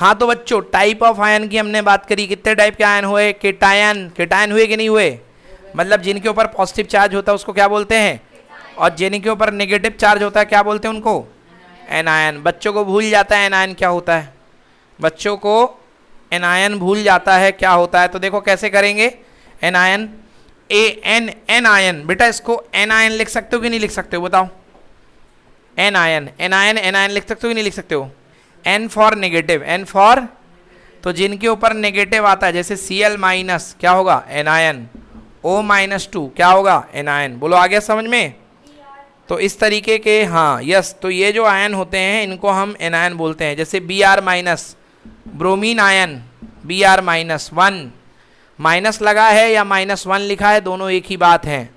हाँ तो बच्चों टाइप ऑफ आयन की हमने बात करी, कितने टाइप के आयन हुए, केटायन, केटायन हुए कि नहीं हुए, मतलब जिनके ऊपर पॉजिटिव चार्ज होता है उसको क्या बोलते हैं, और जिनके ऊपर नेगेटिव चार्ज होता है क्या बोलते हैं उनको, एनायन। बच्चों को भूल जाता है एनायन क्या होता है, बच्चों को एनायन भूल जाता है क्या होता है। तो देखो कैसे करेंगे, एनायन एन आयन, बेटा इसको एन आयन लिख सकते हो कि नहीं लिख सकते हो बताओ, एन आयन लिख सकते हो कि नहीं लिख सकते हो, N for negative, N for, तो जिनके ऊपर नेगेटिव आता है जैसे Cl माइनस क्या होगा एनायन, O-2 क्या होगा एनायन। बोलो आ गया समझ में। तो इस तरीके के, हाँ यस, तो ये जो आयन होते हैं इनको हम एनायन बोलते हैं। जैसे Br minus bromine ion, Br minus 1, minus लगा है या -1 लिखा है, दोनों एक ही बात है,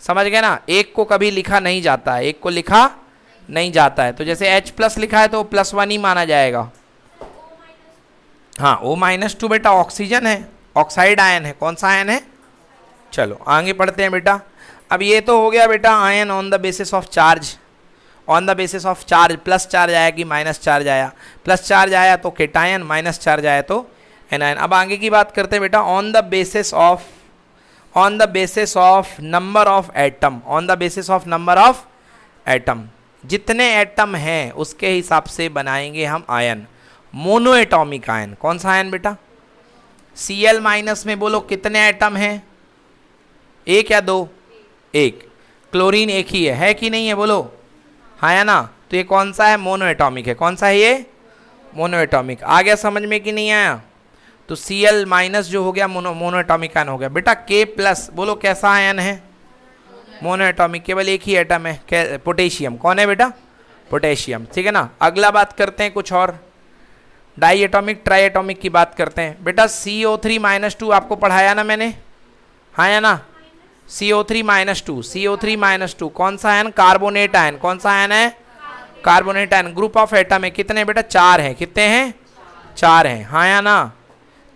समझ गए ना। एक को कभी लिखा नहीं जाता है, एक को लिखा नहीं जाता है। तो जैसे H+ लिखा है तो +1 ही माना जाएगा। हाँ O-2 बेटा ऑक्सीजन है, ऑक्साइड आयन है, कौन सा आयन है। चलो आगे पढ़ते हैं बेटा। अब ये तो हो गया बेटा ion on the basis of charge, on the basis of charge, plus charge आया कि माइनस चार्ज आया, प्लस चार्ज आया तो केटायन, माइनस चार्ज आया तो एनायन। अब आगे की बात करते हैं बेटा on the basis of number of atom, on the basis of number of atom, जितने एटम हैं उसके हिसाब से बनाएंगे हम आयन। मोनो एटॉमिक आयन, कौन सा आयन बेटा, Cl माइनस में बोलो कितने एटम हैं, एक या दो, एक। क्लोरीन एक ही है कि नहीं है, बोलो हाँ या ना। तो ये कौन सा है, मोनो एटॉमिक है, कौन सा है ये, मोनो एटॉमिक। आ गया समझ में कि नहीं आया। तो Cl माइनस जो हो गया मोनो एटॉमिक आयन हो गया बेटा। K+ बोलो कैसा आयन है, मोनो एटॉमिक, केवल एक ही एटम है, पोटेशियम, कौन है बेटा, पोटेशियम, ठीक है ना। अगला बात करते हैं कुछ और, डाई एटॉमिक ट्राई एटॉमिक की बात करते हैं बेटा। CO3-2 आपको पढ़ाया ना मैंने, हाँ या ना। CO3-2 कौन सा आयन, कार्बोनेट आयन, कौन सा आयन है, carbonate ion. Group of atom है कितने बेटा, 4 हैं, कितने हैं, 4 हैं, हाँ या ना।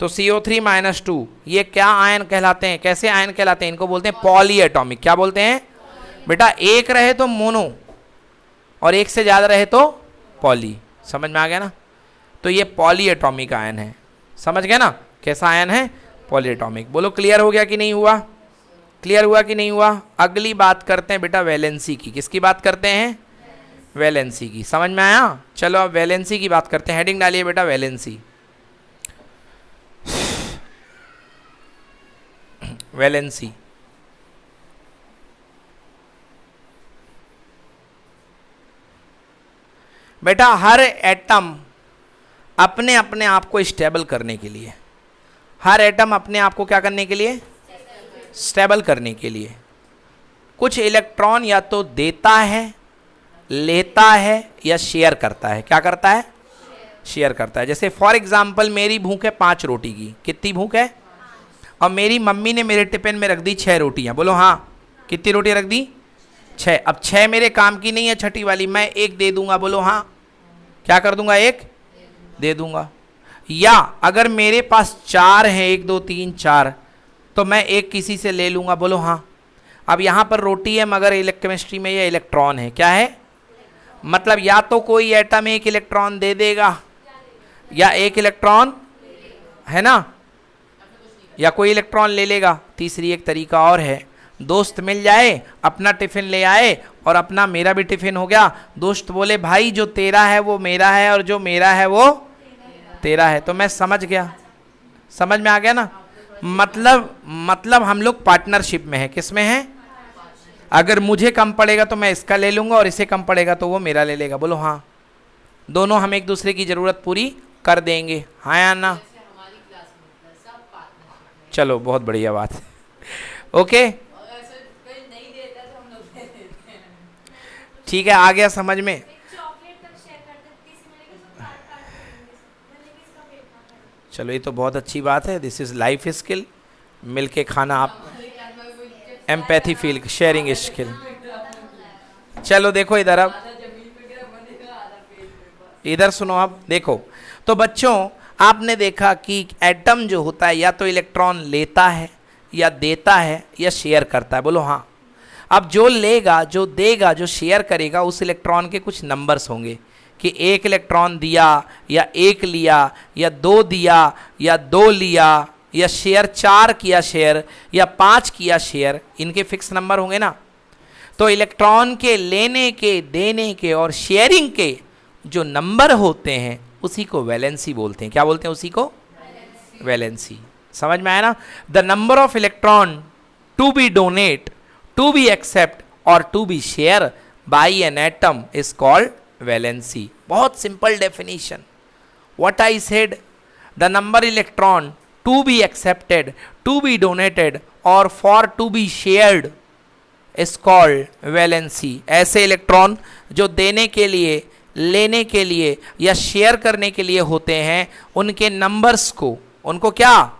तो CO3-2 ये क्या आयन कहलाते हैं, कैसे आयन कहलाते हैं, इनको बोलते हैं पॉली एटॉमिक। क्या बोलते हैं बेटा, एक रहे तो मोनो और एक से ज़्यादा रहे तो पॉली, समझ में आ गया ना। तो ये पॉली एटॉमिक आयन है, समझ गए ना, कैसा आयन है, पॉली एटॉमिक। बोलो क्लियर हो गया कि नहीं हुआ, क्लियर हुआ कि नहीं हुआ। अगली बात करते हैं बेटा वैलेंसी की, किसकी बात करते हैं, वैलेंसी की, समझ में आया। चलो अब वैलेंसी की बात करते हैं, हेडिंग डालिए बेटा वैलेंसी। वैलेंसी बेटा हर एटम अपने अपने आप को स्टेबल करने के लिए, हर एटम अपने आप को क्या करने के लिए, स्टेबल करने के लिए कुछ इलेक्ट्रॉन या तो देता है, लेता है या शेयर करता है। क्या करता है, शेयर करता है। जैसे फॉर एग्जाम्पल मेरी भूख है 5 रोटी की, कितनी भूख है, और मेरी मम्मी ने मेरे टिफिन में रख दी 6 रोटियां। बोलो हाँ, कितनी रोटियां रख दी, 6। अब 6 मेरे काम की नहीं है, छठी वाली मैं 1 दे दूंगा। बोलो हाँ, क्या कर दूंगा, 1 दे दूंगा। या अगर मेरे पास 4 हैं, 1 2 3 4, तो मैं 1 किसी से ले लूंगा। बोलो हाँ। अब यहाँ पर रोटी है मगर केमिस्ट्री में ये इलेक्ट्रॉन है, क्या है, मतलब या तो कोई एटम 1 इलेक्ट्रॉन दे देगा या 1 इलेक्ट्रॉन, है ना, या कोई इलेक्ट्रॉन ले लेगा। तीसरी एक तरीका और है, दोस्त मिल जाए, अपना टिफिन ले आए और अपना मेरा भी टिफिन हो गया। दोस्त बोले भाई जो तेरा है वो मेरा है और जो मेरा है वो तेरा है, तो मैं समझ गया, समझ में आ गया ना। मतलब हम लोग पार्टनरशिप में है, किस में है, अगर मुझे कम पड़ेगा तो मैं इसका ले लूंगा और इसे कम पड़ेगा तो वो मेरा ले लेगा। बोलो हाँ, दोनों हम एक दूसरे की जरूरत पूरी कर देंगे, हाँ या ना। चलो बहुत बढ़िया बात है, ओके ठीक है, आ गया समझ में। चलो ये तो बहुत अच्छी बात है, दिस इज लाइफ स्किल, मिलके खाना, आप एम्पैथी फील, शेयरिंग स्किल। चलो देखो इधर, अब इधर सुनो, अब देखो। तो बच्चों आपने देखा कि एटम जो होता है या तो इलेक्ट्रॉन लेता है या देता है या शेयर करता है। बोलो हाँ। अब जो लेगा, जो देगा, जो शेयर करेगा, उस इलेक्ट्रॉन के कुछ नंबर्स होंगे। कि एक इलेक्ट्रॉन दिया या एक लिया या दो दिया या दो लिया या शेयर 4 किया शेयर या 5 किया शेयर, इनके फिक्स नंबर होंगे ना। तो इलेक्ट्रॉन के लेने के, देने के और शेयरिंग के जो नंबर होते हैं उसी को वैलेंसी बोलते हैं। क्या बोलते हैं उसी को? वैलेंसी। समझ में आया ना? The number of electron to be donate, to be accept और to be share by an atom is called valency. बहुत simple definition. What I said, the number electron to be accepted, to be donated और for to be shared is called valency. ऐसे electron जो देने के लिए, लेने के लिए या शेयर करने के लिए होते हैं, उनके नंबर्स को, उनको क्या,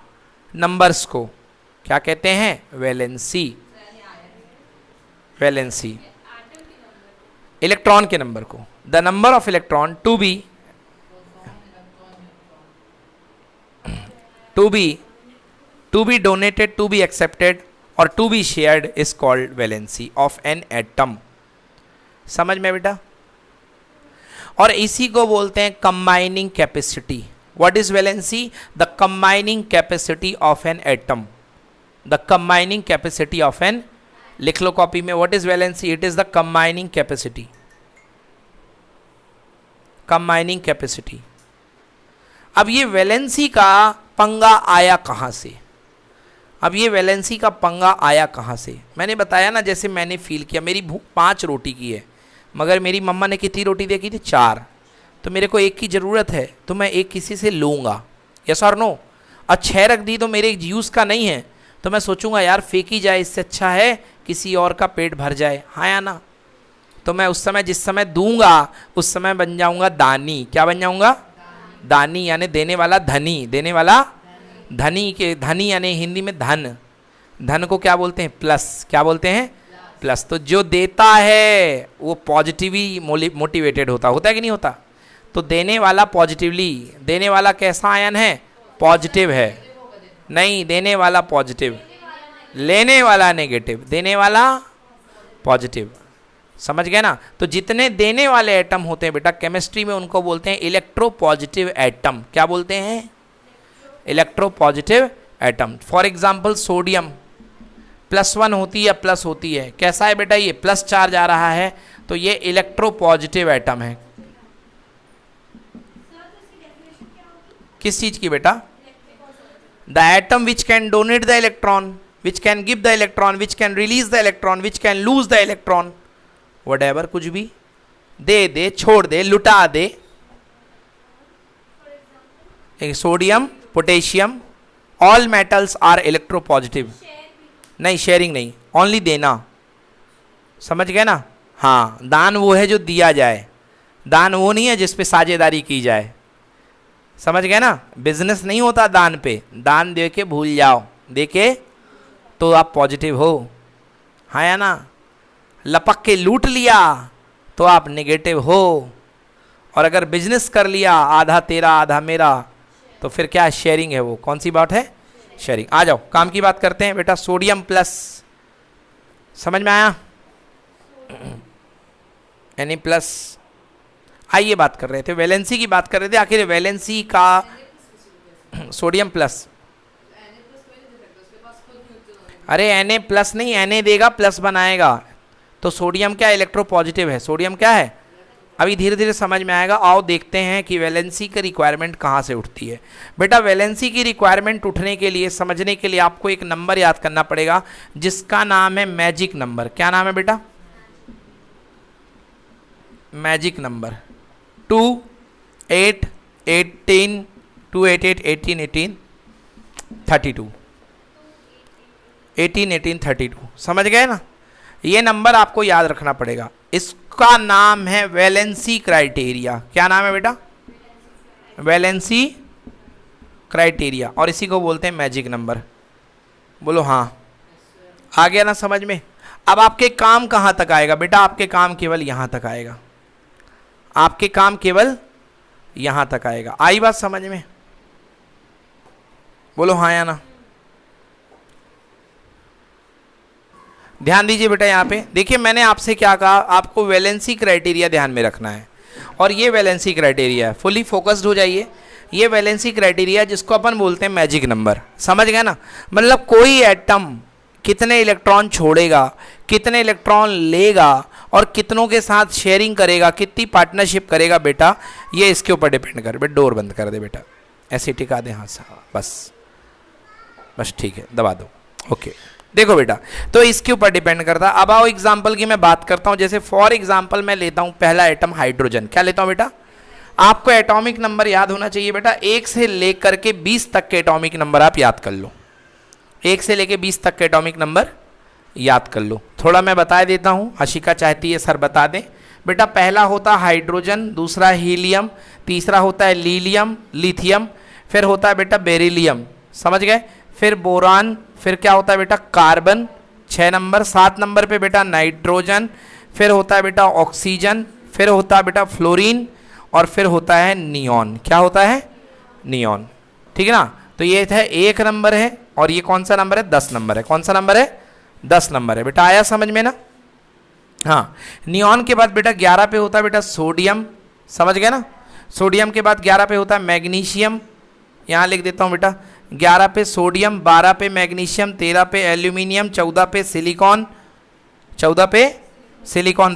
नंबर्स को क्या कहते हैं? वैलेंसी। वैलेंसी इलेक्ट्रॉन के नंबर को, the number of electron to be donated, to be accepted और to be shared is called valency of an atom. समझ में बेटा? और इसी को बोलते हैं combining capacity. What is valency? The combining capacity of an atom. The combining capacity of an, लिख लो कॉपी में, what is valency? It is the combining capacity. Combining capacity. अब ये वैलेंसी का पंगा आया कहाँ से? अब ये वैलेंसी का पंगा आया कहाँ से? मैंने बताया ना, जैसे मैंने फील किया, मेरी भूख 5 रोटी की है, मगर मेरी मम्मा ने कितनी रोटी देखी थी? 4। तो मेरे को एक की ज़रूरत है, तो मैं एक किसी से लूँगा, यस और नो? और 6 रख दी तो मेरे यूज़ का नहीं है, तो मैं सोचूंगा यार फेंकी जाए, इससे अच्छा है किसी और का पेट भर जाए, हाँ या ना? तो मैं उस समय, जिस समय दूंगा उस समय बन जाऊंगा दानी। क्या बन जाऊंगा? दानी, यानी देने वाला धनी। देने वाला धनी, के धनी यानी हिंदी में धन। धन को क्या बोलते हैं? प्लस। क्या बोलते हैं? प्लस। तो जो देता है वो पॉजिटिवली मोटिवेटेड होता है कि नहीं होता? तो देने वाला पॉजिटिवली, देने वाला कैसा आयन है? पॉजिटिव है। नहीं, देने वाला पॉजिटिव, लेने वाला नेगेटिव, देने वाला पॉजिटिव। समझ गए ना? तो जितने देने वाले एटम होते हैं बेटा केमिस्ट्री में, उनको बोलते हैं इलेक्ट्रोपॉजिटिव एटम। क्या बोलते हैं? Electropositive atom. For example sodium +1 होती है या प्लस होती है? कैसा है बेटा? ये प्लस चार्ज आ रहा है, तो ये इलेक्ट्रोपॉजिटिव एटम है। किस चीज की बेटा? The atom which can donate the electron, which can give the electron, which can release the electron, which can lose the electron, whatever, कुछ भी दे, छोड़ दे, लुटा दे। Sodium, potassium, all metals are electropositive. नहीं, शेयरिंग नहीं, ओनली देना। समझ गए ना? हाँ, दान वो है जो दिया जाए, दान वो नहीं है जिस पे साझेदारी की जाए। समझ गए ना? बिजनेस नहीं होता दान पे, दान दे के भूल जाओ, दे के तो आप पॉजिटिव हो, हाँ या ना? लपक के लूट लिया तो आप नेगेटिव हो, और अगर बिजनेस कर लिया आधा तेरा आधा मेरा, तो फिर क्या शेयरिंग है? वो कौन सी बात है? शेयरिंग। आ जाओ काम की बात करते हैं बेटा। सोडियम प्लस, समझ में आया? Na+, आइए बात कर रहे थे, वैलेंसी की बात कर रहे थे। आखिर वैलेंसी का सोडियम प्लस, अरे Na+ नहीं, Na देगा प्लस बनाएगा, तो सोडियम क्या इलेक्ट्रोपॉजिटिव है? सोडियम क्या है? अभी धीरे धीरे समझ में आएगा। आओ देखते हैं कि वैलेंसी की रिक्वायरमेंट कहाँ से उठती है। बेटा वैलेंसी की रिक्वायरमेंट उठने के लिए, समझने के लिए आपको एक नंबर याद करना पड़ेगा जिसका नाम है मैजिक नंबर। क्या नाम है बेटा? Magic number. 2 8 18 2 8 8 18 18 32 18 18 32। समझ गए ना? ये नंबर आपको याद रखना पड़ेगा। इसका नाम है वैलेंसी क्राइटेरिया। क्या नाम है बेटा? वैलेंसी क्राइटेरिया, और इसी को बोलते हैं मैजिक नंबर। बोलो हाँ, आ गया ना समझ में? अब आपके काम कहाँ तक आएगा बेटा? आपके काम केवल यहाँ तक आएगा, आपके काम केवल यहाँ तक आएगा। आई बात समझ में? बोलो हाँ या ना? ध्यान दीजिए बेटा, यहाँ पे देखिए मैंने आपसे क्या कहा, आपको वैलेंसी क्राइटेरिया ध्यान में रखना है, और ये वैलेंसी क्राइटेरिया है। फुली फोकस्ड हो जाइए। ये वैलेंसी क्राइटेरिया जिसको अपन बोलते हैं मैजिक नंबर, समझ गए ना। मतलब कोई एटम कितने इलेक्ट्रॉन छोड़ेगा, कितने इलेक्ट्रॉन लेगा और कितनों के साथ शेयरिंग करेगा, कितनी पार्टनरशिप करेगा बेटा, ये इसके ऊपर डिपेंड करे। बेटा डोर बंद कर दे बेटा, ऐसे टिका दे, हाँ बस बस ठीक है, दबा दो। ओके देखो बेटा, तो इसके ऊपर डिपेंड करता है। अब आओ एग्जाम्पल की मैं बात करता हूं। जैसे फॉर एग्जाम्पल मैं लेता हूं पहला एटम हाइड्रोजन। क्या लेता हूं बेटा? आपको एटॉमिक नंबर याद होना चाहिए बेटा। 1 से लेकर के 20 तक के एटॉमिक नंबर आप याद कर लो। 1 से लेकर 20 तक के एटॉमिक नंबर याद कर लो। थोड़ा मैं बता देता हूं, आशिका चाहती है सर बता दें। बेटा पहला होता है हाइड्रोजन, दूसरा हीलियम, तीसरा होता है लीलियम लिथियम, फिर होता है बेटा बेरिलियम, समझ गए, फिर बोरान, फिर क्या होता है बेटा कार्बन 6 नंबर, 7 नंबर पे बेटा नाइट्रोजन, फिर होता है बेटा ऑक्सीजन, फिर होता है बेटा फ्लोरीन, और फिर होता है नियॉन। क्या होता है? नियॉन। ठीक है ना। तो ये था 1 नंबर है, और ये कौन सा नंबर है? 10 नंबर है। कौन सा नंबर है? 10 नंबर है बेटा। आया समझ में ना? हाँ, नियॉन के बाद बेटा 11 पे होता है बेटा सोडियम, समझ गए ना। सोडियम के बाद 11 पे होता है मैग्नीशियम, यहाँ लिख देता हूँ बेटा 11 पे सोडियम, 12 पे मैग्नीशियम, 13 पे एल्यूमिनियम, 14 पे सिलिकॉन,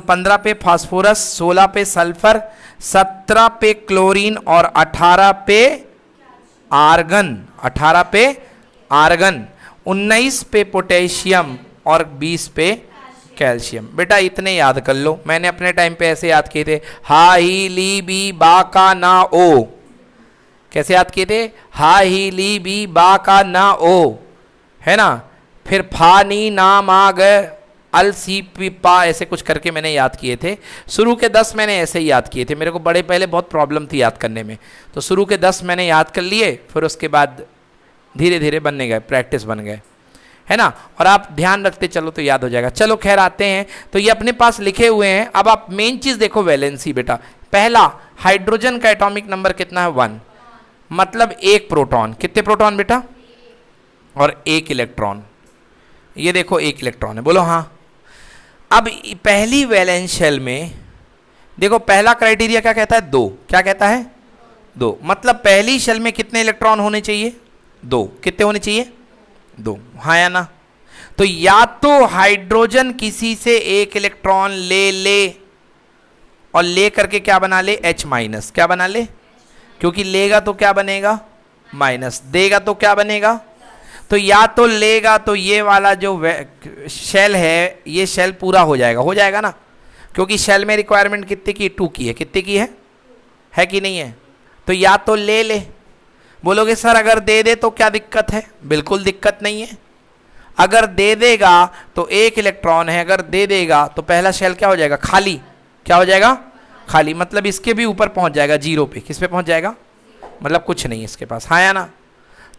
15 पे फास्फोरस, 16 पे सल्फर, 17 पे क्लोरीन और 18 पे आर्गन, 19 पे पोटेशियम और 20 पे कैल्शियम। बेटा इतने याद कर लो। मैंने अपने टाइम पे ऐसे याद किए थे, हा ही ली बी बा का ना ओ। कैसे याद किए थे? हा ही ली बी बा का ना ओ, है ना। फिर फा नी ना मा ग अल सी पी पा, ऐसे कुछ करके मैंने याद किए थे। शुरू के 10 मैंने ऐसे ही याद किए थे। मेरे को बड़े पहले बहुत प्रॉब्लम थी याद करने में, तो शुरू के 10 मैंने याद कर लिए, फिर उसके बाद धीरे धीरे बनने गए, प्रैक्टिस बन गए, है ना। और आप ध्यान रखते चलो तो याद हो जाएगा। चलो खैर आते हैं, तो ये अपने पास लिखे हुए हैं। अब आप मेन चीज़ देखो, वैलेंसी बेटा। पहला हाइड्रोजन का एटॉमिक नंबर कितना है? 1, मतलब 1 प्रोटॉन। कितने प्रोटॉन बेटा? और 1 इलेक्ट्रॉन। ये देखो 1 इलेक्ट्रॉन है, बोलो हाँ। अब पहली वैलेंस शेल में देखो, पहला क्राइटेरिया क्या कहता है? 2। क्या कहता है? 2। मतलब पहली शेल में कितने इलेक्ट्रॉन होने चाहिए? 2। कितने होने चाहिए? 2। हाँ या ना? तो या तो हाइड्रोजन किसी से 1 इलेक्ट्रॉन ले और ले करके क्या बना ले? H-। क्या बना ले? क्योंकि लेगा तो क्या बनेगा? माइनस। देगा तो क्या बनेगा? तो या तो लेगा तो ये वाला जो शेल है, ये शेल पूरा हो जाएगा ना, क्योंकि शेल में रिक्वायरमेंट कितने की? 2 की है। कितने की है कि नहीं है? तो या तो ले। बोलोगे सर अगर दे दे तो क्या दिक्कत है? बिल्कुल दिक्कत नहीं है। अगर दे देगा तो 1 इलेक्ट्रॉन है, अगर दे देगा तो पहला शेल क्या हो जाएगा? खाली। क्या हो जाएगा? खाली। मतलब इसके भी ऊपर पहुंच जाएगा 0 पे। किस पे पहुंच जाएगा? मतलब कुछ नहीं इसके पास। हाँ या ना?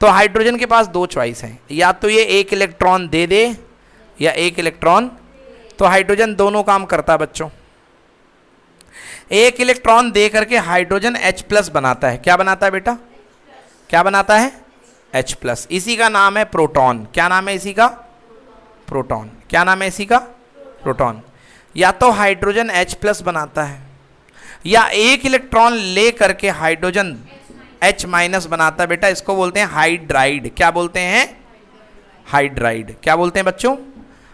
तो हाइड्रोजन के पास 2 चॉइस हैं, या तो ये 1 इलेक्ट्रॉन दे दे या 1 इलेक्ट्रॉन। तो हाइड्रोजन दोनों काम करता है बच्चों। 1 इलेक्ट्रॉन दे करके हाइड्रोजन H+ बनाता है। क्या बनाता है बेटा? क्या बनाता है? H+। इसी का नाम है प्रोटॉन। क्या नाम है इसी का? प्रोटॉन। क्या नाम है इसी का? प्रोटॉन। या तो हाइड्रोजन H+ बनाता है, या 1 इलेक्ट्रॉन ले करके हाइड्रोजन H- बनाता है बेटा। इसको बोलते हैं हाइड्राइड। क्या बोलते हैं? हाइड्राइड। क्या बोलते हैं बच्चों?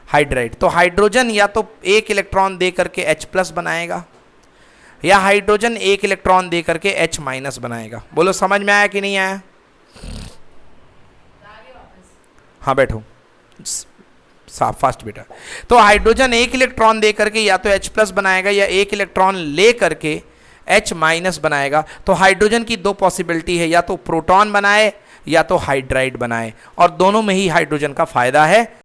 हाइड्राइड। तो हाइड्रोजन या तो 1 इलेक्ट्रॉन दे करके H+ बनाएगा, या हाइड्रोजन 1 इलेक्ट्रॉन दे करके H- बनाएगा। बोलो समझ में आया कि नहीं आया? हाँ बैठो साफ फास्ट बेटा। तो हाइड्रोजन 1 इलेक्ट्रॉन दे करके या तो H+ बनाएगा, या 1 इलेक्ट्रॉन ले करके H- बनाएगा। तो हाइड्रोजन की 2 पॉसिबिलिटी है, या तो प्रोटॉन बनाए या तो हाइड्राइड बनाए, और दोनों में ही हाइड्रोजन का फायदा है।